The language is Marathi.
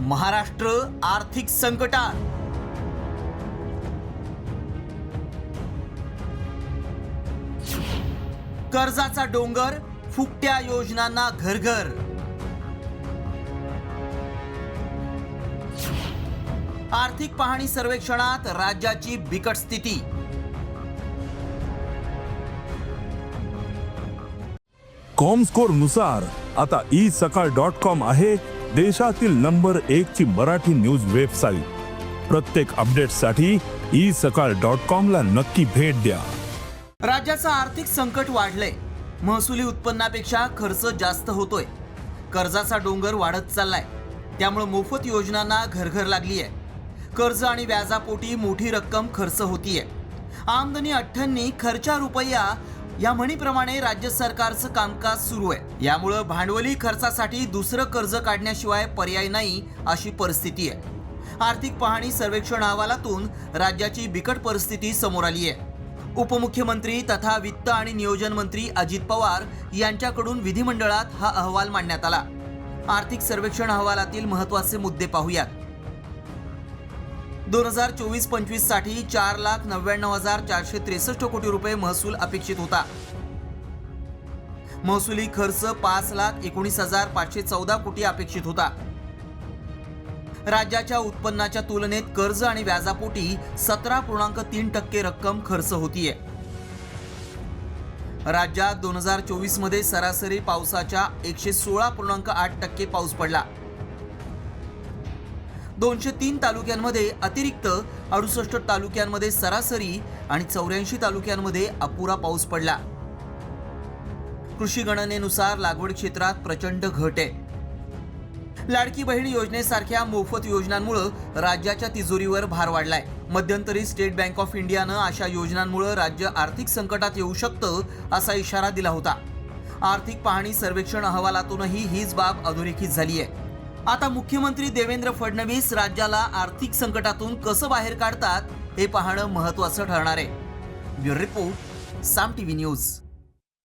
महाराष्ट्र आर्थिक संकटात। कर्जाचा डोंगर, फुकट्या योजनांना घरघर। आर्थिक पाहणी सर्वेक्षणात राज्याची बिकट स्थिती। कॉमस्कोर नुसार आता isakal.com आहे देशातील नंबर 1 ची मराठी न्यूज वेबसाईट। प्रत्येक अपडेटसाठी isakal.com ला नक्की भेट द्या। राज्याचं आर्थिक संकट वाढलंय। महसुली उत्पन्नापेक्षा खर्च जास्त होतोय। कर्जाचा डोंगर वाढत चाललाय। त्यामुळे मोफत योजनांना घरघर लागली आहे। कर्ज आणि व्याजापोटी मोठी रक्कम खर्च होतीये। आमदनी अठ्ठन्नी खर्चा रुपया या म्हणीप्रमाणे राज्य सरकारचं कामकाज सुरू आहे। यामुळे भांडवली खर्चासाठी दुसरं कर्ज काढण्याशिवाय पर्याय नाही अशी परिस्थिती आहे। आर्थिक पाहणी सर्वेक्षण अहवालातून राज्याची बिकट परिस्थिती समोर आली आहे। उपमुख्यमंत्री तथा वित्त आणि नियोजन मंत्री अजित पवार यांच्याकडून विधिमंडळात हा अहवाल मांडण्यात आला। आर्थिक सर्वेक्षण अहवालातील महत्त्वाचे मुद्दे पाहूयात। 2024-25 साठी 4,99,463 कोटी रुपये महसूल अपेक्षित होता। महसुली खर्च 5,19,514 कोटी अपेक्षित होता। राज्याच्या उत्पन्नाच्या तुलनेत कर्ज आणि व्याजापोटी 17.3% रक्कम खर्च होतीये। राज्यात 2024 मध्ये सरासरी पावसाच्या 116.8% पाऊस पडला। 203 तालुक्यांमध्ये अतिरिक्त 68 तालुक्यांमध्ये सरासरी आणि 84 तालुक्यांमध्ये अपुरा पाऊस पडला। कृषी गणनेनुसार लागवड क्षेत्रात प्रचंड घट आहे। लाडकी बहीण योजनेसारख्या मोफत योजनांमुळे राज्याच्या तिजोरीवर भार वाढलाय। मध्यंतरी स्टेट बँक ऑफ इंडियानं अशा योजनांमुळे राज्य आर्थिक संकटात येऊ शकतं असा इशारा दिला होता। आर्थिक पाहणी सर्वेक्षण अहवालातूनही हीच बाब अधोरेखित झाली आहे। आता मुख्यमंत्री देवेंद्र फडणवीस राज्याला आर्थिक संकटातून कसं बाहेर काढतात हे पाहणं महत्त्वाचं ठरणार आहे। ब्युरो रिपोर्ट, साम टीव्ही न्यूज।